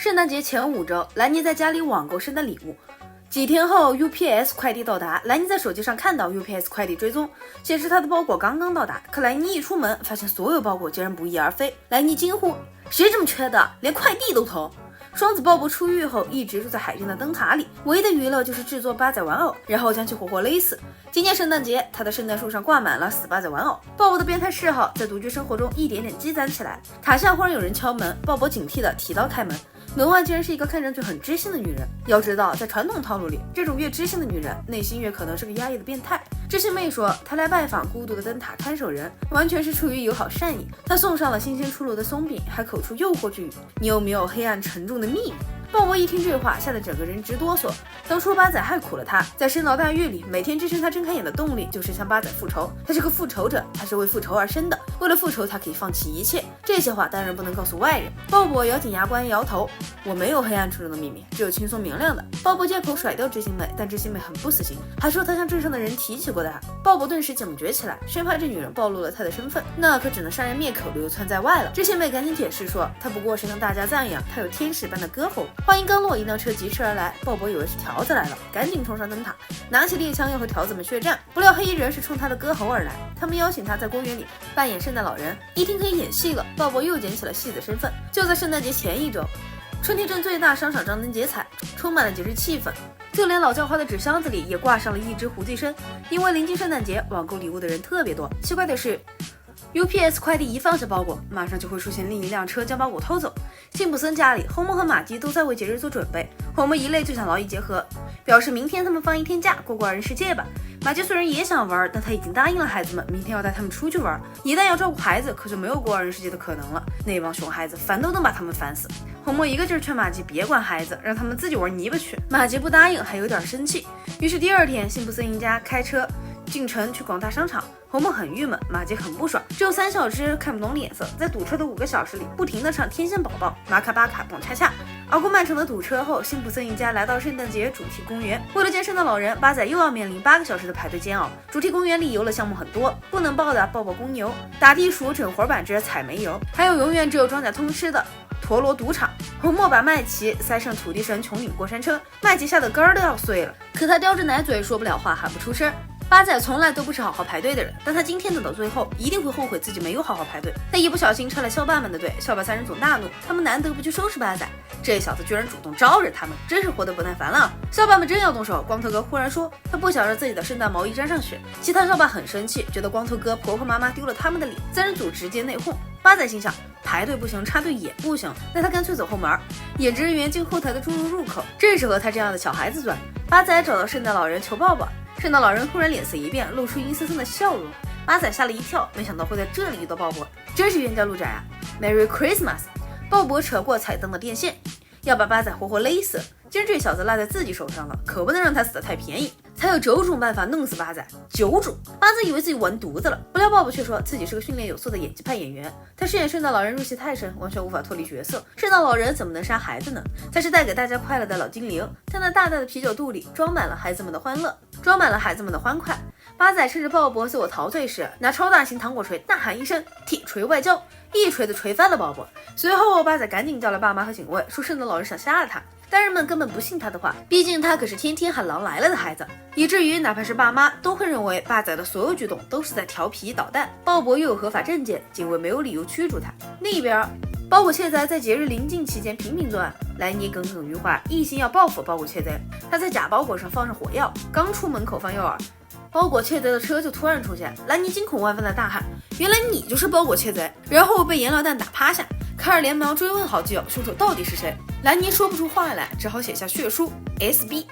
圣诞节前5周，兰妮在家里网购圣诞礼物。几天后 ，UPS 快递到达，兰妮在手机上看到 UPS 快递追踪，显示她的包裹刚刚到达。可兰妮一出门，发现所有包裹竟然不翼而飞。兰妮惊呼：“谁这么缺德，连快递都偷！”双子鲍勃出狱后一直住在海边的灯塔里，唯一的娱乐就是制作八仔玩偶，然后将其活活勒死。今年圣诞节，他的圣诞树上挂满了死八仔玩偶。鲍勃的变态嗜好在独居生活中一点点积攒起来。塔下忽然有人敲门，鲍勃警惕地提刀开门，门外竟然是一个看上去很知性的女人。要知道，在传统套路里，这种越知性的女人，内心越可能是个压抑的变态。知性妹说，她来拜访孤独的灯塔看守人，完全是出于友好善意。她送上了新鲜出炉的松饼，还口出诱惑之语：“你有没有黑暗沉重的秘密？”鲍勃一听这话，吓得整个人直哆嗦。当初八仔害苦了他，在深牢大狱里，每天支撑他睁开眼的动力就是向八仔复仇。他是个复仇者，他是为复仇而生的。为了复仇，他可以放弃一切。这些话当然不能告诉外人。鲍勃咬紧牙关，摇头：“我没有黑暗沉重的秘密，只有轻松明亮的。”鲍勃借口甩掉知心妹，但知心妹很不死心，还说他向镇上的人提起过他。鲍勃顿时警觉起来，生怕这女人暴露了他的身份，那可只能杀人灭口，流窜在外了。知心妹赶紧解释说，她不过是向大家赞扬她有天使般的歌喉。话音刚落，一辆车疾驰而来，鲍勃以为是条子来了，赶紧冲上灯塔，拿起猎枪要和条子们血战。不料黑衣人是冲他的歌喉而来，他们邀请他在公园里扮演圣诞老人。一听可以演戏了，鲍勃又捡起了戏子身份。就在圣诞节前1周，春天镇最大商场张灯结彩，充满了节日气氛。就连老教花的纸箱子里也挂上了一只胡寄生，因为临近圣诞节，网购礼物的人特别多。奇怪的是，UPS 快递一放下包裹，马上就会出现另一辆车将包裹偷走。辛普森家里，红梦和玛姬都在为节日做准备。红梦一累就想劳逸结合，表示明天他们放1天假，过二人世界吧。玛姬虽然也想玩，但她已经答应了孩子们，明天要带他们出去玩。一旦要照顾孩子，可就没有过二人世界的可能了。那帮熊孩子烦都能把他们烦死。红梦一个劲儿劝玛姬别管孩子，让他们自己玩泥巴去。玛姬不答应，还有点生气。于是第2天，辛普森一家开车进城去广大商场。红梦很郁闷，玛姬很不爽，只有3小只看不懂脸色，在堵车的5个小时里，不停地唱天线宝宝、马卡巴卡、蹦恰恰。熬过漫长的堵车后，辛普森一家来到圣诞节主题公园。为了见圣诞老人，八仔又要面临8个小时的排队煎熬。主题公园里游乐项目很多，不能报的抱抱公牛、打地鼠、整活板之采煤油，还有永远只有庄稼通吃的陀螺赌场。红墨把麦琪塞上土地神穹顶过山车，麦琪吓得根儿都要碎了，可他叼着奶嘴说不了话，喊不出声。八仔从来都不是好好排队的人，但他今天等到最后，一定会后悔自己没有好好排队。他一不小心插了校霸们的队，校霸3人组大怒，他们难得不去收拾八仔，这小子居然主动招惹他们，真是活得不耐烦了。校霸们真要动手，光头哥忽然说他不想让自己的圣诞毛衣沾上血，其他校霸很生气，觉得光头哥婆婆妈妈丢了他们的脸，3人组直接内讧。八仔心想，排队不行，插队也不行，那他干脆走后门，演职人员进后台的出入口，正适合他这样的小孩子钻。八仔找到圣诞老人求抱抱。圣诞老人忽然脸色一变，露出阴森森的笑容。八仔吓了一跳，没想到会在这里遇到鲍勃，真是冤家路窄啊 ！Merry Christmas！ 鲍勃扯过彩灯的电线，要把八仔活活勒死。既然这小子落在自己手上了，可不能让他死得太便宜。才有9种办法弄死八仔，9种。八仔以为自己完犊子了，不料鲍勃却说自己是个训练有素的演技派演员。他饰演圣诞老人入戏太深，完全无法脱离角色。圣诞老人怎么能杀孩子呢？他是带给大家快乐的老精灵。他那大大的啤酒肚里装满了孩子们的欢乐，装满了孩子们的欢快。八仔趁着鲍勃自我陶醉时，拿超大型糖果锤大喊一声“铁锤外交”，一锤子锤翻了鲍勃。随后八仔赶紧叫了爸妈和警卫，说圣诞老人想杀了他。大人们根本不信他的话，毕竟他可是天天喊狼来了的孩子，以至于哪怕是爸妈都会认为八仔的所有举动都是在调皮捣蛋。鲍勃又有合法证件，警卫没有理由驱逐他。另一边，包裹窃贼在节日临近期间频频作案，莱尼耿耿于怀，一心要报复包裹窃贼。他在假包裹上放上火药，刚出门口放诱饵，包裹窃贼的车就突然出现，兰尼惊恐万分的大喊：“原来你就是包裹窃贼！”然后被颜料弹打趴下。卡尔连忙追问好基友，凶手到底是谁？兰尼说不出话来，只好写下血书 SB。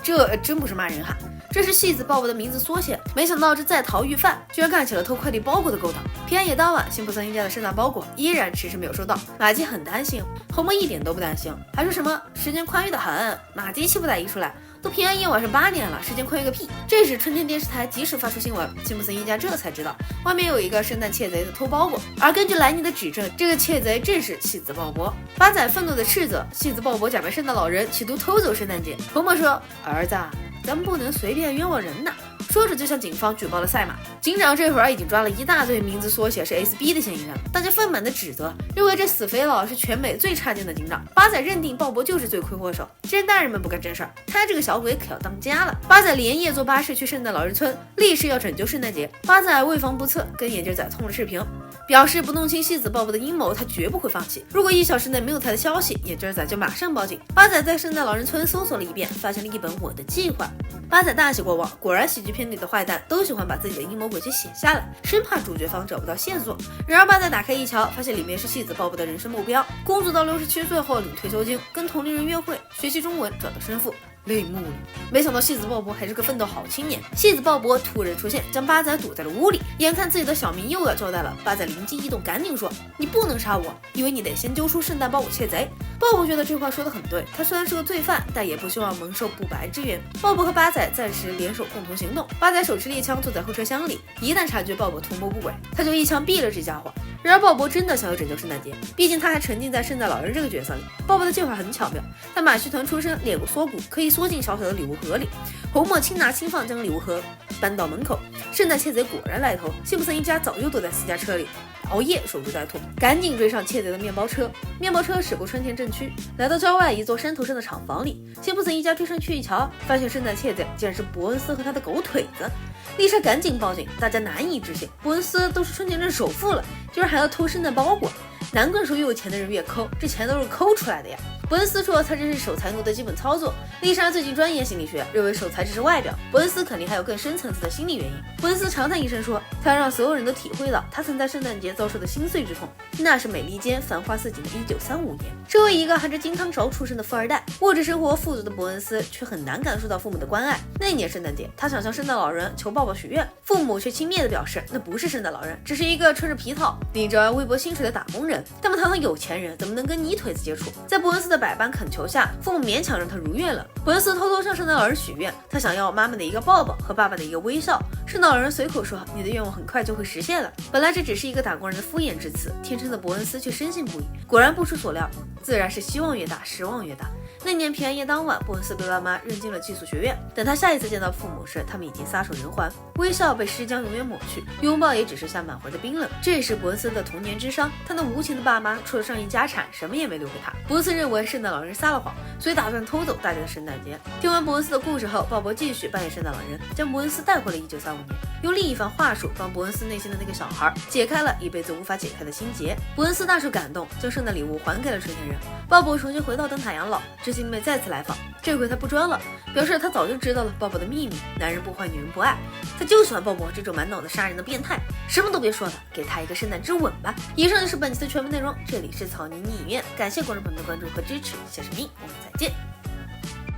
这真不是骂人哈，这是戏子鲍勃的名字缩写。没想到这在逃狱犯居然干起了偷快递包裹的勾当。平安夜当晚，辛普森一家的圣诞包裹依然迟迟没有收到，玛姬很担心，红梦一点都不担心，还说什么时间宽裕的很。玛姬气不打一处来，都平安夜晚上8点了，时间宽裕个屁！这时春天电视台及时发出新闻，辛普森一家这才知道外面有一个圣诞窃贼在偷包裹，而根据莱尼的指证，这个窃贼正是戏子鲍勃。八仔愤怒的斥责戏子鲍勃假扮圣诞老人，企图偷走圣诞节。红梦说：“儿子，咱们不能随便冤枉人呐。”说着就向警方举报了赛马。警长这会儿已经抓了一大堆名字缩写是 SB 的嫌疑人，大家愤懑的指责，认为这死肥佬是全美最差劲的警长。八仔认定鲍勃就是罪魁祸首，既然大人们不干正事儿，他这个小鬼可要当家了。八仔连夜坐巴士去圣诞老人村，立誓要拯救圣诞节。八仔为防不测，跟眼镜仔通了视频，表示不弄清戏子鲍勃的阴谋，他绝不会放弃。如果1小时内没有他的消息，眼镜仔就马上报警。八仔在圣诞老人村搜索了一遍，发现了一本《我的计划》。八仔大喜过望，果然喜剧片里的坏蛋都喜欢把自己的阴谋诡计写下来，生怕主角方找不到线索。然而八仔打开一瞧，发现里面是戏子鲍勃的人生目标：工作到67岁后领退休金，跟同龄人约会，学习中文，找到生父。泪目了，没想到戏子鲍勃还是个奋斗好青年。戏子鲍勃突然出现，将八仔堵在了屋里。眼看自己的小命又要交代了，八仔灵机一动，赶紧说：“你不能杀我，因为你得先揪出圣诞包裹窃贼。”鲍勃觉得这话说得很对，他虽然是个罪犯，但也不希望蒙受不白之冤。鲍勃和八仔暂时联手共同行动。八仔手持猎枪坐在后车厢里，一旦察觉鲍勃图谋不轨，他就一枪毙了这家伙。然而鲍勃真的想要拯救圣诞节，毕竟他还沉浸在圣诞老人这个角色里。鲍勃的计划很巧妙，他马戏团出身，练过缩骨，可以缩进小小的礼物盒里。红墨轻拿轻放将礼物盒搬到门口，圣诞窃贼果然来头。辛普森一家早就躲在私家车里，熬夜守株待兔，赶紧追上窃贼的面包车。面包车驶过春田镇区，来到郊外一座山头上的厂房里。辛普森一家追上去一瞧，发现圣诞窃贼竟然是伯恩斯和他的狗腿子。丽莎赶紧报警，大家难以置信，伯恩斯都是春田镇首富了，居然还要偷圣诞包裹。难怪说越有钱的人越抠，这钱都是抠出来的呀。伯恩斯说他这是守财奴的基本操作。丽莎最近钻研心理学，认为守财只是外表，伯恩斯肯定还有更深层次的心理原因。伯恩斯长叹一声说，他要让所有人都体会到他曾在圣诞节遭受的心碎之痛，那是美利坚繁花似锦的1935年。身为一个含着金汤勺出生的富二代，物质生活富足的伯恩斯却很难感受到父母的关爱。那一年圣诞节，他想向圣诞老人求抱抱许愿，父母却轻蔑地表示那不是圣诞老人，只是一个穿着皮套领着微薄薪水的打工人。他们堂堂有钱人怎么能跟泥腿子接触？在伯恩斯的百般恳求下，父母勉强让他如愿了。伯恩斯偷偷向圣诞老人许愿，他想要妈妈的一个抱抱和爸爸的一个微笑。圣诞老人随口说，你的愿望很快就会实现了。本来这只是一个打工人的敷衍之词，天真的伯恩斯却深信不疑。果然不出所料，自然是希望越大失望越大。那年平安夜当晚，伯恩斯被爸妈扔进了寄宿学院。等他下一次见到父母时，他们已经撒手人寰，微笑被尸僵永远抹去，拥抱也只剩下满怀的冰冷。这也是伯恩斯的童年之伤。他那无情的爸妈除了上亿家产，什么也没留给他。伯恩斯认为圣诞老人撒了谎，所以打算偷走大家的圣诞节。听完伯恩斯的故事后，鲍勃继续扮演圣诞老人，将伯恩斯带回了1935年，用另一番话术帮伯恩斯内心的那个小孩解开了一辈子无法解开的心结。伯恩斯大受感动，将圣诞礼物还给了春天人。鲍勃重新回到灯塔养老，知心妹再次来访，这回他不装了，表示他早就知道了鲍勃的秘密。男人不坏，女人不爱，他就喜欢鲍勃这种满脑子杀人的变态。什么都别说了，给他一个圣诞之吻吧。以上就是本期的全部内容，这里是草泥影院，感谢观众朋友们的关注和支持，小视频我们再见。